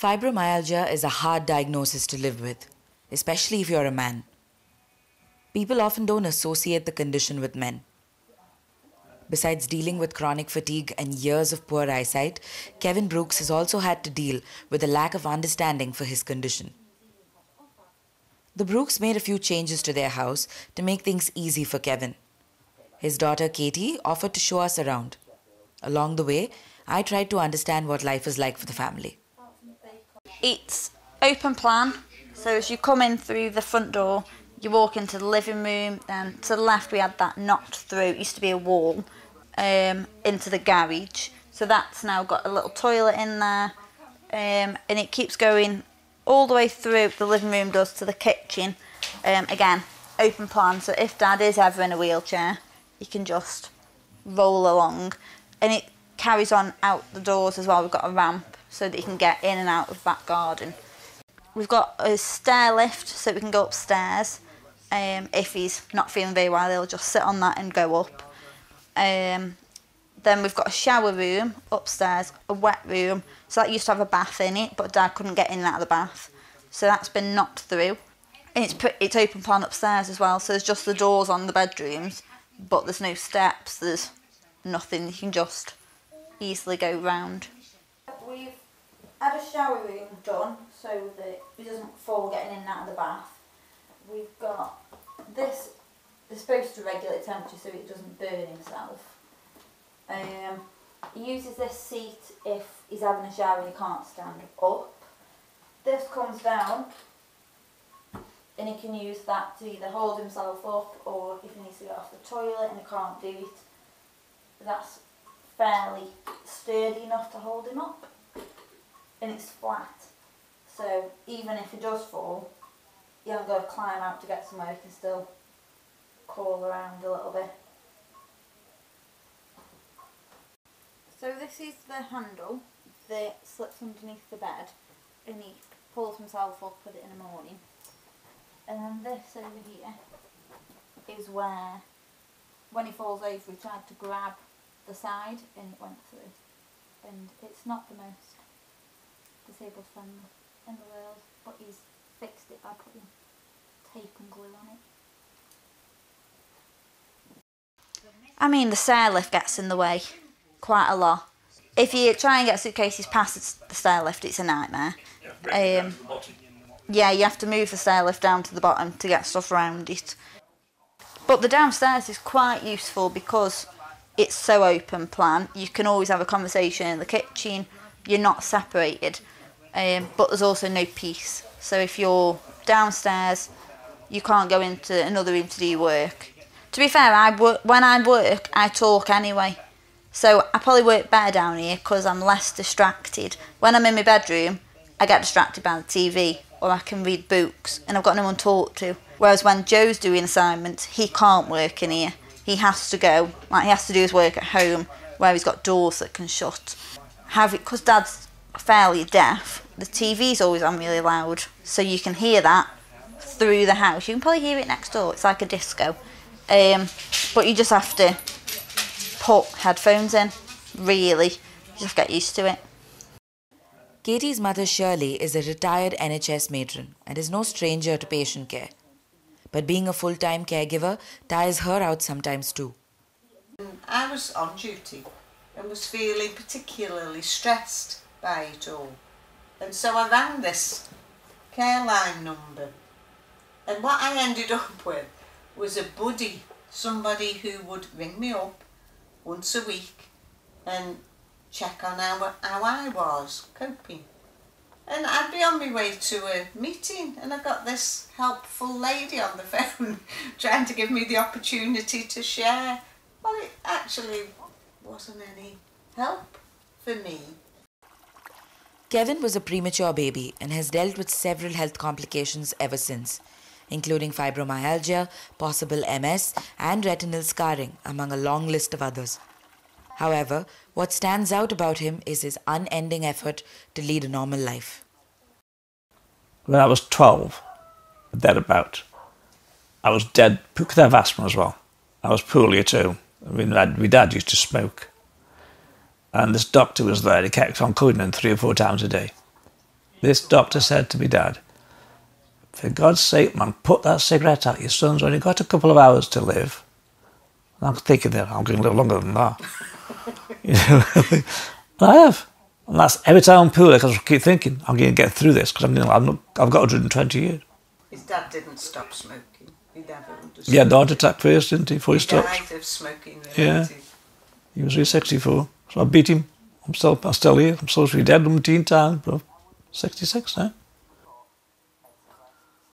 Fibromyalgia is a hard diagnosis to live with, especially if you're a man. People often don't associate the condition with men. Besides dealing with chronic fatigue and years of poor eyesight, Kevin Brooks has also had to deal with a lack of understanding for his condition. The Brooks made a few changes to their house to make things easy for Kevin. His daughter Katie offered to show us around. Along the way, I tried to understand what life is like for the family. It's open plan, so as you come in through the front door, you walk into the living room, then to the left we had that knocked through, it used to be a wall, into the garage. So that's now got a little toilet in there, and it keeps going all the way through, the living room does, to the kitchen. Again, open plan, so if Dad is ever in a wheelchair, he can just roll along. And it carries on out the doors as well. We've got a ramp so that you can get in and out of that garden. We've got a stair lift so we can go upstairs. If he's not feeling very well, he'll just sit on that and go up. Then we've got a shower room upstairs, a wet room. So that used to have a bath in it, but Dad couldn't get in and out of the bath. So that's been knocked through. And it's open plan upstairs as well, so there's just the doors on the bedrooms, but there's no steps, there's nothing, you can just easily go round. We've had a shower room done so that he doesn't fall getting in and out of the bath. We've got this, it's supposed to regulate temperature so it doesn't burn himself. He uses this seat if he's having a shower and he can't stand up. This comes down and he can use that to either hold himself up, or if he needs to get off the toilet and he can't do it, that's fairly sturdy enough to hold him up, and it's flat, so even if he does fall, he hasn't got to climb out to get somewhere, he can still crawl around a little bit. So this is the handle that slips underneath the bed, and he pulls himself up with it in the morning. And then this over here is where, when he falls over, he tried to grab the side and it went through. And it's not the most disabled friendly in the world, but he's fixed it by putting tape and glue on it. I mean, the stair lift gets in the way quite a lot. If you try and get suitcases past the stair lift, it's a nightmare. Yeah, you have to move the stair lift down to the bottom to get stuff around it. But the downstairs is quite useful because it's so open plan. You can always have a conversation in the kitchen. You're not separated. But there's also no peace. So if you're downstairs, you can't go into another room to do your work. To be fair, when I work, I talk anyway. So I probably work better down here because I'm less distracted. When I'm in my bedroom, I get distracted by the TV, or I can read books, and I've got no one to talk to. Whereas when Joe's doing assignments, he can't work in here. He has to go, like he has to do his work at home, where he's got doors that can shut. Because Dad's fairly deaf, the TV's always on really loud, so you can hear that through the house. You can probably hear it next door, it's like a disco. But you just have to put headphones in, really. You just get used to it. Katie's mother Shirley is a retired NHS matron and is no stranger to patient care. But being a full-time caregiver tires her out sometimes too. I was on duty and was feeling particularly stressed by it all. And so I rang this care line number. And what I ended up with was a buddy, somebody who would ring me up once a week and check on how I was coping. And I'd be on my way to a meeting and I got this helpful lady on the phone trying to give me the opportunity to share. Well, it actually wasn't any help for me. Kevin was a premature baby and has dealt with several health complications ever since, including fibromyalgia, possible MS, and retinal scarring, among a long list of others. However, what stands out about him is his unending effort to lead a normal life. When I was 12, thereabout, I was dead. Could have asthma as well. I was poorly too. My dad used to smoke. And this doctor was there. He kept on coming in 3 or 4 times a day. This doctor said to me, Dad, for God's sake, man, put that cigarette out. Your son's only got a couple of hours to live. And I'm thinking that I'm going to live longer than that. You know, and I have. And that's every time I'm poorly, because I keep thinking, I'm going to get through this, because I've got 120 years. His dad didn't stop smoking. He never understood. He had the heart attack first, didn't he, before he stopped? He died of smoking Yeah. He was really 64. So I beat him. I'm still here. I'm supposed to be dead in teen time, but I'm 66 now.